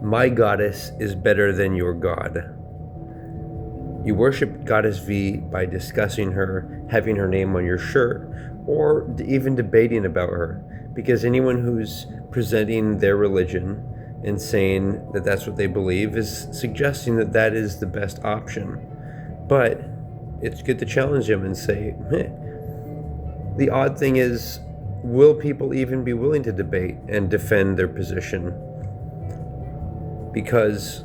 My goddess is better than your god. You worship Goddess V by discussing her, having her name on your shirt, or even debating about her. Because anyone who's presenting their religion and saying that that's what they believe is suggesting that that is the best option. But it's good to challenge them and say, The odd thing is, will people even be willing to debate and defend their position? Because,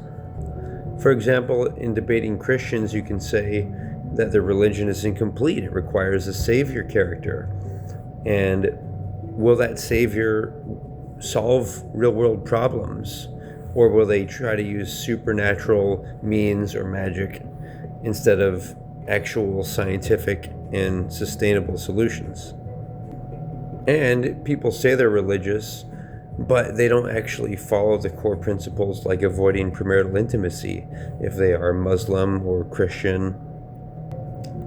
for example, in debating Christians, you can say that their religion is incomplete. It requires a savior character. And will that savior solve real-world problems? Or will they try to use supernatural means or magic instead of actual scientific and sustainable solutions? And people say they're religious, but they don't actually follow the core principles like avoiding premarital intimacy if they are Muslim or Christian.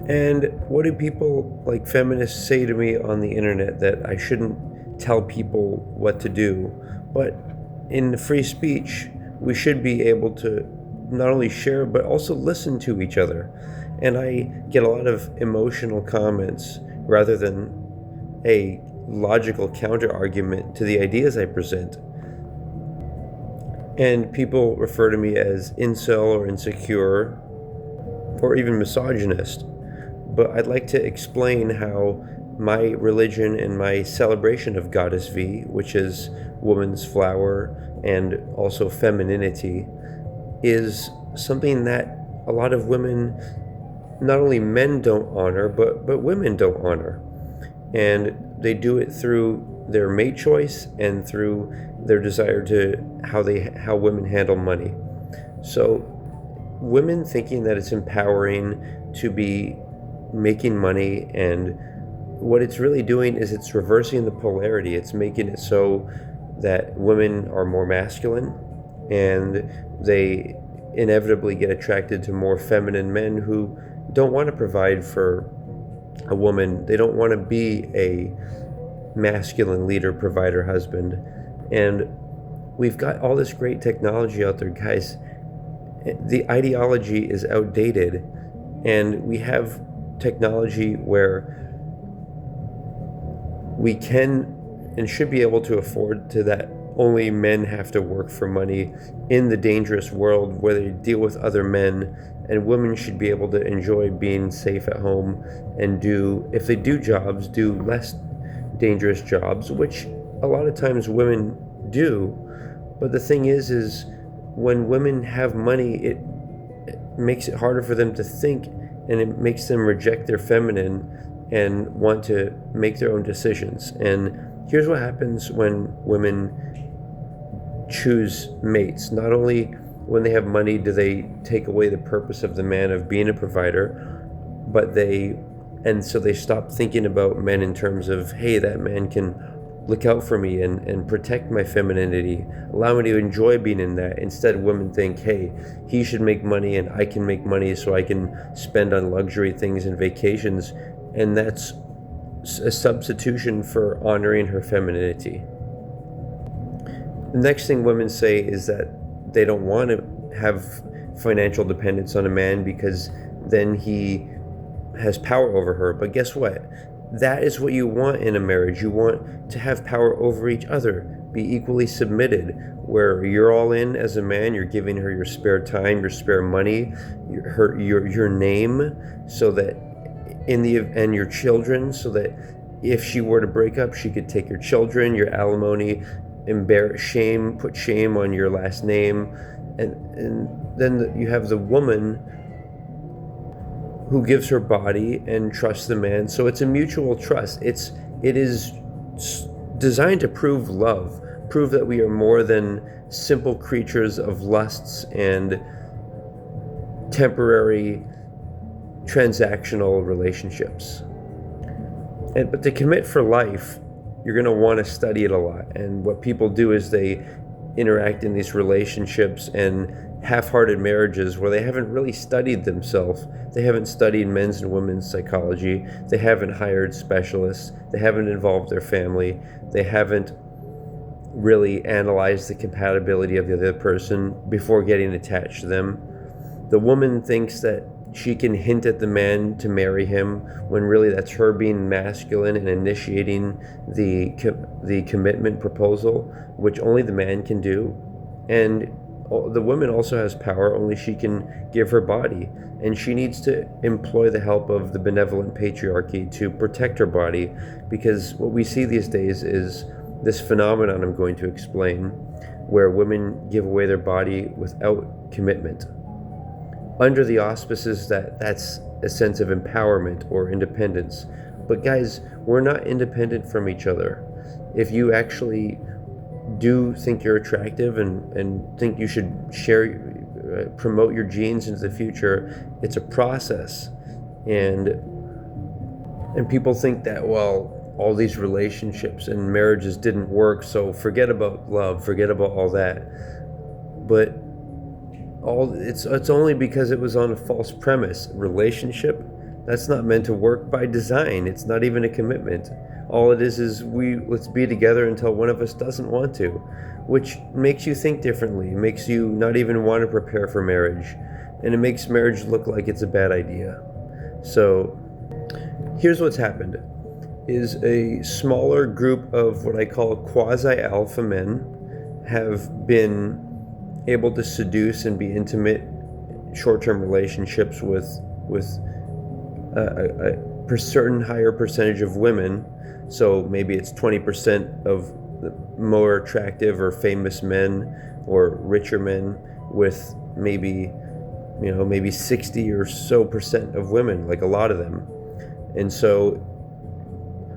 And what do people like feminists say to me on the internet? That I shouldn't tell people what to do. But in free speech, we should be able to not only share but also listen to each other. And I get a lot of emotional comments rather than a logical counter argument to the ideas I present. And people refer to me as incel or insecure or even misogynist. But I'd like to explain how my religion and my celebration of Goddess V, which is woman's flower and also femininity, is something that a lot of women, not only men don't honor, but women don't honor. And they do it through their mate choice and through their desire to how women handle money. So women thinking that it's empowering to be making money, and what it's really doing is it's reversing the polarity. It's making it so that women are more masculine and they inevitably get attracted to more feminine men who don't want to provide for a woman. They don't want to be a masculine leader, provider, husband. And we've got all this great technology out there, guys. The ideology is outdated, and we have technology where we can and should be able to afford to that only men have to work for money in the dangerous world where they deal with other men, and women should be able to enjoy being safe at home and if they do jobs, do less dangerous jobs, which a lot of times women do. But the thing is when women have money, it makes it harder for them to think, and it makes them reject their feminine and want to make their own decisions. And here's what happens when women choose mates. Not only when they have money do they take away the purpose of the man of being a provider, but so they stop thinking about men in terms of, hey, that man can look out for me and protect my femininity, allow me to enjoy being in that. Instead, women think, hey, he should make money and I can make money so I can spend on luxury things and vacations. And that's a substitution for honoring her femininity. The next thing women say is that they don't want to have financial dependence on a man because then he has power over her. But guess what? That is what you want in a marriage. You want to have power over each other, be equally submitted, where you're all in as a man, you're giving her your spare time, your spare money, your name, so that and your children, so that if she were to break up, she could take your children, your alimony, put shame on your last name. And then you have the woman who gives her body and trusts the man. So it's a mutual trust. It is designed to prove love, prove that we are more than simple creatures of lusts and temporary transactional relationships. But to commit for life, you're going to want to study it a lot. And what people do is they interact in these relationships and half-hearted marriages where they haven't really studied themselves. They haven't studied men's and women's psychology. They haven't hired specialists. They haven't involved their family. They haven't really analyze the compatibility of the other person before getting attached to them. The woman thinks that she can hint at the man to marry him when really that's her being masculine and initiating the commitment proposal, which only the man can do. And the woman also has power, only she can give her body. And she needs to employ the help of the benevolent patriarchy to protect her body, because what we see these days is this phenomenon I'm going to explain, where women give away their body without commitment, under the auspices that that's a sense of empowerment or independence. But guys, we're not independent from each other. If you actually do think you're attractive and think you should promote your genes into the future, it's a process. And people think that, well, all these relationships and marriages didn't work, so forget about love, forget about all that. But it's only because it was on a false premise. Relationship, that's not meant to work by design. It's not even a commitment. All it is let's be together until one of us doesn't want to, which makes you think differently. It makes you not even want to prepare for marriage, and it makes marriage look like it's a bad idea. So here's what's happened, is a smaller group of what I call quasi-alpha men have been able to seduce and be intimate short-term relationships with a certain higher percentage of women. So maybe it's 20% of the more attractive or famous men or richer men, with maybe 60 or so percent of women, like a lot of them. And so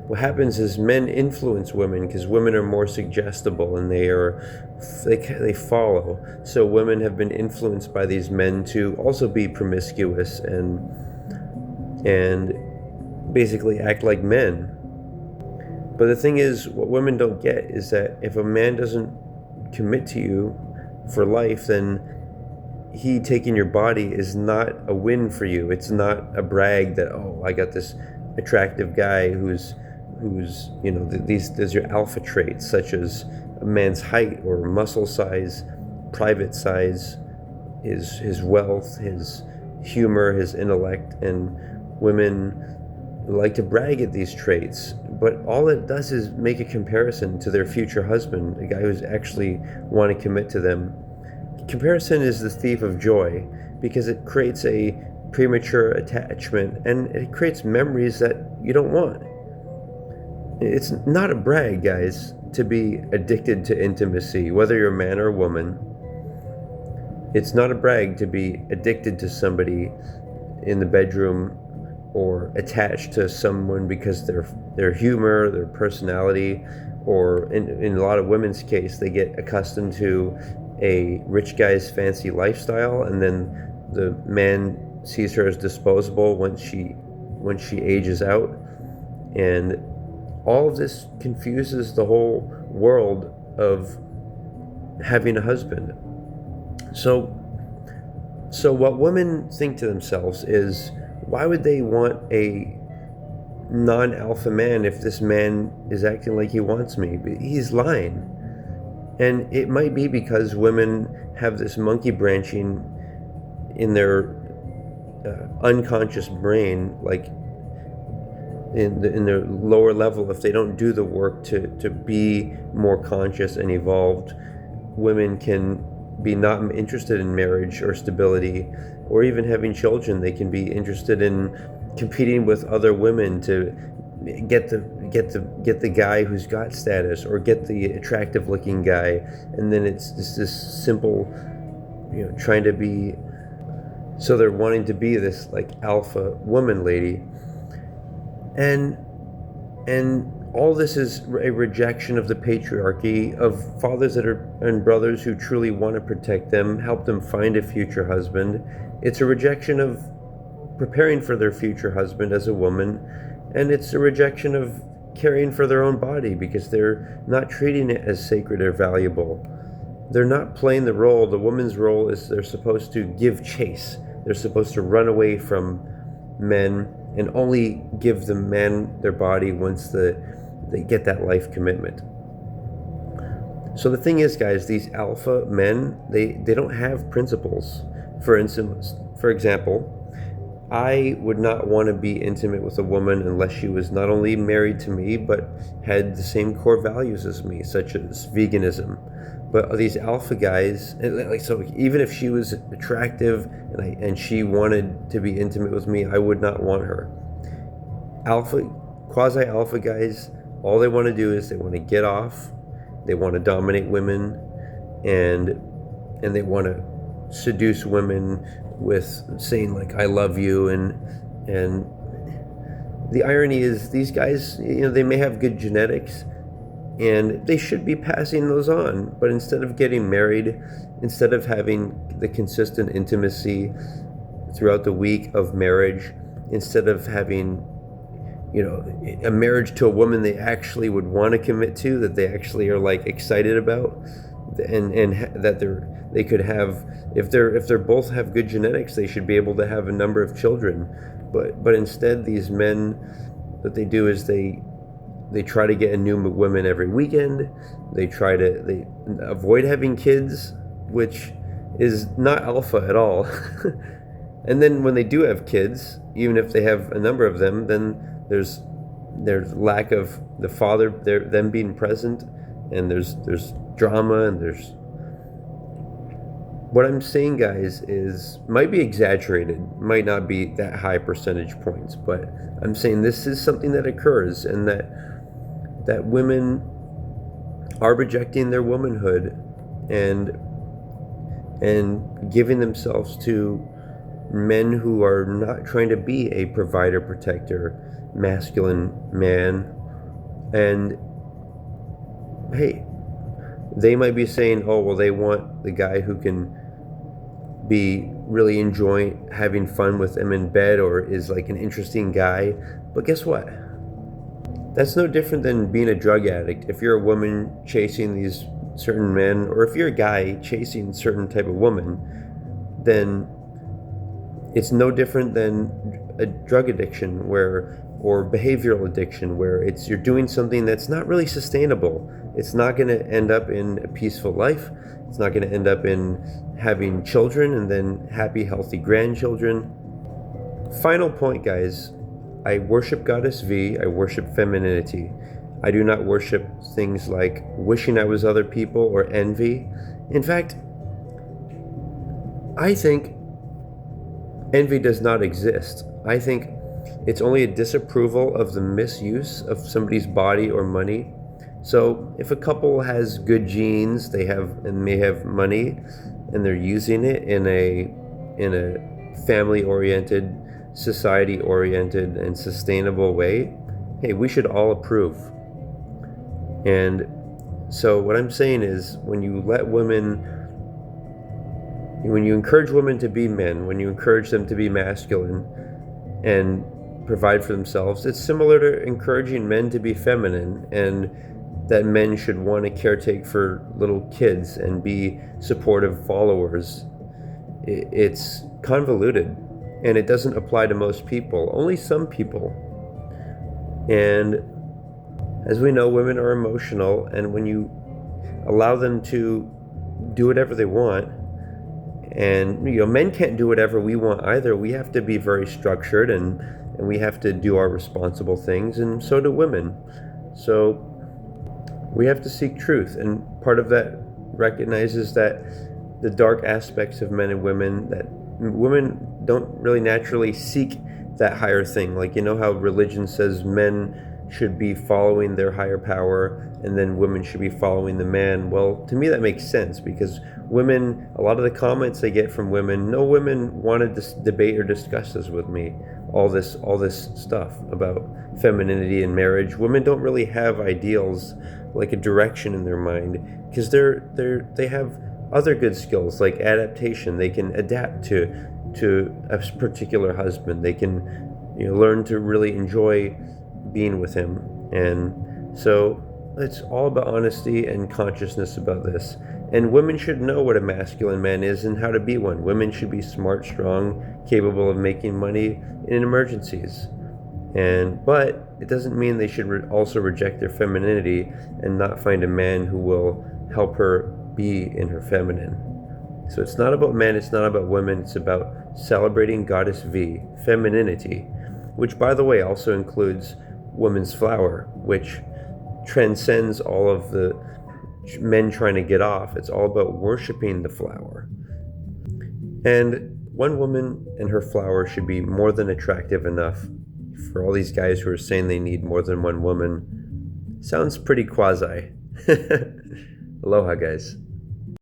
what happens is men influence women because women are more suggestible and they follow. So women have been influenced by these men to also be promiscuous and basically act like men. But the thing is, what women don't get is that if a man doesn't commit to you for life, then he taking your body is not a win for you. It's not a brag that, oh, I got this attractive guy who's these are alpha traits, such as a man's height or muscle size, private size, his wealth, his humor, his intellect. And women like to brag at these traits, but all it does is make a comparison to their future husband, a guy who's actually want to commit to them. Comparison is the thief of joy, because it creates a premature attachment and it creates memories that you don't want. It's not a brag, guys, to be addicted to intimacy, whether you're a man or a woman. It's not a brag to be addicted to somebody in the bedroom or attached to someone because their humor, their personality, or in a lot of women's case, they get accustomed to a rich guy's fancy lifestyle, and then the man sees her as disposable when she ages out. And all of this confuses the whole world of having a husband. So what women think to themselves is, why would they want a non-alpha man if this man is acting like he wants me? He's lying. And it might be because women have this monkey branching in their unconscious brain, like in their lower level. If they don't do the work to be more conscious and evolved, women can be not interested in marriage or stability or even having children. They can be interested in competing with other women to get the guy who's got status, or get the attractive looking guy. And then it's just this simple, trying to be, so they're wanting to be this like alpha woman lady. And all this is a rejection of the patriarchy, of fathers and brothers who truly want to protect them, help them find a future husband. It's a rejection of preparing for their future husband as a woman, and it's a rejection of caring for their own body because they're not treating it as sacred or valuable. They're not playing the role. The woman's role is they're supposed to give chase. They're supposed to run away from men and only give the man their body once they get that life commitment. So the thing is, guys, these alpha men, they don't have principles. For example, I would not want to be intimate with a woman unless she was not only married to me, but had the same core values as me, such as veganism. But these alpha guys, so even if she was attractive and she wanted to be intimate with me, I would not want her. Quasi alpha guys, all they want to do is they want to get off, they want to dominate women, and they want to seduce women with saying like "I love you," and the irony is these guys, they may have good genetics and they should be passing those on, but instead of getting married, instead of having the consistent intimacy throughout the week of marriage, instead of having a marriage to a woman they actually would want to commit to, that they actually are like excited about, and that they could have, if they're both have good genetics, they should be able to have a number of children. But instead, these men, what they do is they try to get a new women every weekend. They avoid having kids, which is not alpha at all. And then when they do have kids, even if they have a number of them, then there's lack of the father, them being present, and there's drama, and there's, what I'm saying, guys, is might be exaggerated, might not be that high percentage points, but I'm saying this is something that occurs, and that women are rejecting their womanhood and giving themselves to men who are not trying to be a provider, protector, masculine man. And hey, they might be saying, oh, well, they want the guy who can be really enjoying having fun with them in bed, or is like an interesting guy. But guess what? That's no different than being a drug addict. If you're a woman chasing these certain men, or if you're a guy chasing a certain type of woman, then it's no different than a drug addiction or behavioral addiction, where you're doing something that's not really sustainable. It's not going to end up in a peaceful life. It's not going to end up in having children and then happy, healthy grandchildren. Final point, guys. I worship Goddess V. I worship femininity. I do not worship things like wishing I was other people or envy. In fact, I think envy does not exist. I think it's only a disapproval of the misuse of somebody's body or money. So if a couple has good genes, they may have money, and they're using it in a family-oriented, society-oriented, and sustainable way, hey, we should all approve. And so what I'm saying is, when you encourage women to be men, when you encourage them to be masculine and provide for themselves, it's similar to encouraging men to be feminine, and that men should want to caretake for little kids and be supportive followers. It's convoluted, and it doesn't apply to most people, only some people. And as we know, women are emotional, and when you allow them to do whatever they want, and men can't do whatever we want either. We have to be very structured, and we have to do our responsible things, and so do women. So we have to seek truth, and part of that recognizes that the dark aspects of men and women, that women don't really naturally seek that higher thing. Like, how religion says men should be following their higher power, and then women should be following the man. Well, to me that makes sense, because women, a lot of the comments I get from women, no women wanted to debate or discuss this with me. All this stuff about femininity and marriage. Women don't really have ideals, like a direction in their mind, because they have other good skills like adaptation. They can adapt to a particular husband. They can learn to really enjoy being with him. And so it's all about honesty and consciousness about this. And women should know what a masculine man is and how to be one. Women should be smart, strong, capable of making money in emergencies. But it doesn't mean they should also reject their femininity and not find a man who will help her be in her feminine. So it's not about men, it's not about women, it's about celebrating Goddess V, femininity, which, by the way, also includes woman's flower, which transcends all of the men trying to get off. It's all about worshiping the flower. And one woman and her flower should be more than attractive enough for all these guys who are saying they need more than one woman. Sounds pretty quasi. Aloha, guys.